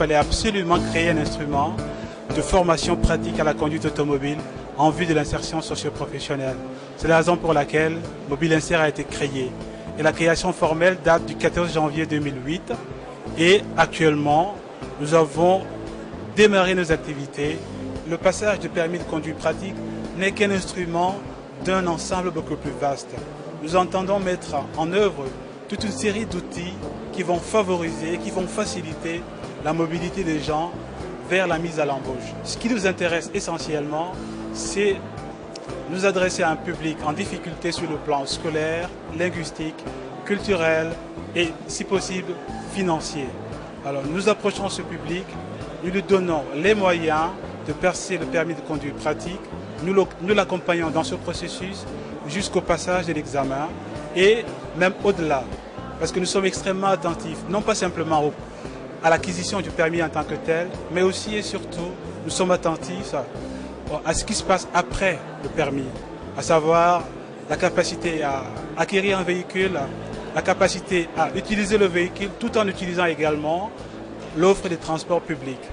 fallait absolument créer un instrument de formation pratique à la conduite automobile en vue de l'insertion socio-professionnelle. C'est la raison pour laquelle Mobile Insert a été créé. Et la création formelle date du 14 janvier 2008 et actuellement, nous avons démarré nos activités. Le passage de permis de conduite pratique n'est qu'un instrument d'un ensemble beaucoup plus vaste. Nous entendons mettre en œuvre toute une série d'outils qui vont favoriser, qui vont faciliter la mobilité des gens vers la mise à l'embauche. Ce qui nous intéresse essentiellement, c'est nous adresser à un public en difficulté sur le plan scolaire, linguistique, culturel et, si possible, financier. Alors nous approchons ce public, nous lui donnons les moyens de passer le permis de conduire pratique, nous l'accompagnons dans ce processus jusqu'au passage de l'examen et même au-delà, parce que nous sommes extrêmement attentifs, non pas simplement à l'acquisition du permis en tant que tel, mais aussi et surtout, nous sommes attentifs à ce qui se passe après le permis, à savoir la capacité à acquérir un véhicule, la capacité à utiliser le véhicule tout en utilisant également l'offre des transports publics.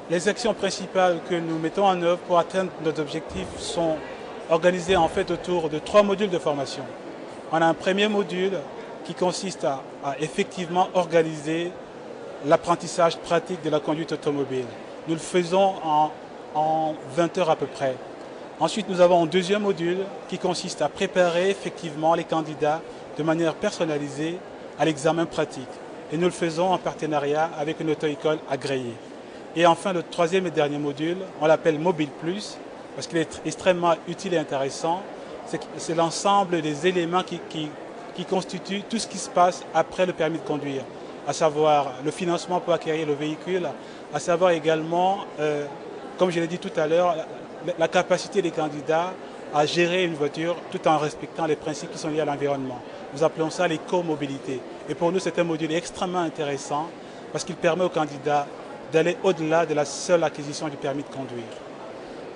Les actions principales que nous mettons en œuvre pour atteindre nos objectifs sont organisées en fait autour de 3 modules de formation. On a un premier module qui consiste à effectivement organiser l'apprentissage pratique de la conduite automobile. Nous le faisons en 20 heures à peu près. Ensuite, nous avons un deuxième module qui consiste à préparer effectivement les candidats de manière personnalisée à l'examen pratique. Et nous le faisons en partenariat avec une auto-école agréée. Et enfin, le troisième et dernier module, on l'appelle Mobile Plus, parce qu'il est extrêmement utile et intéressant. C'est l'ensemble des éléments qui constituent tout ce qui se passe après le permis de conduire, à savoir le financement pour acquérir le véhicule, à savoir également, comme je l'ai dit tout à l'heure, la capacité des candidats à gérer une voiture tout en respectant les principes qui sont liés à l'environnement. Nous appelons ça l'éco-mobilité. Et pour nous, c'est un module extrêmement intéressant parce qu'il permet aux candidats d'aller au-delà de la seule acquisition du permis de conduire.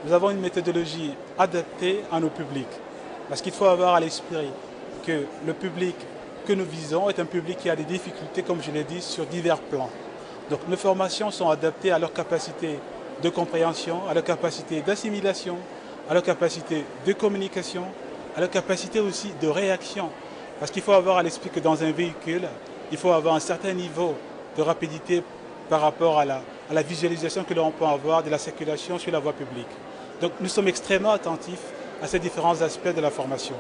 Nous avons une méthodologie adaptée à nos publics parce qu'il faut avoir à l'esprit que le public que nous visons est un public qui a des difficultés, comme je l'ai dit, sur divers plans. Donc nos formations sont adaptées à leur capacité de compréhension, à leur capacité d'assimilation, à leur capacité de communication, à leur capacité aussi de réaction. Parce qu'il faut avoir à l'esprit que dans un véhicule, il faut avoir un certain niveau de rapidité par rapport à la visualisation que l'on peut avoir de la circulation sur la voie publique. Donc nous sommes extrêmement attentifs à ces différents aspects de la formation.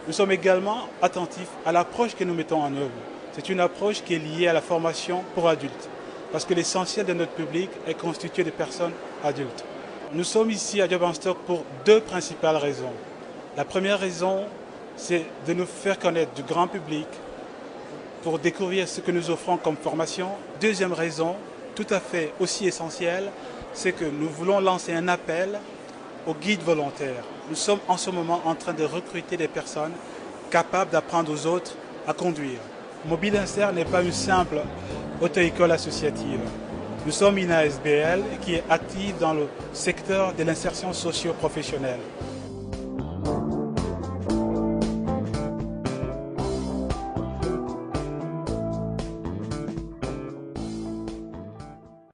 Nous sommes également attentifs à l'approche que nous mettons en œuvre. C'est une approche qui est liée à la formation pour adultes. Parce que l'essentiel de notre public est constitué de personnes adultes. Nous sommes ici à Job & Stock pour 2 principales raisons. La première raison, c'est de nous faire connaître du grand public pour découvrir ce que nous offrons comme formation. Deuxième raison, tout à fait aussi essentielle, c'est que nous voulons lancer un appel aux guides volontaires. Nous sommes en ce moment en train de recruter des personnes capables d'apprendre aux autres à conduire. Mobile Insert n'est pas une simple auto-école associative. Nous sommes une ASBL qui est active dans le secteur de l'insertion socio-professionnelle.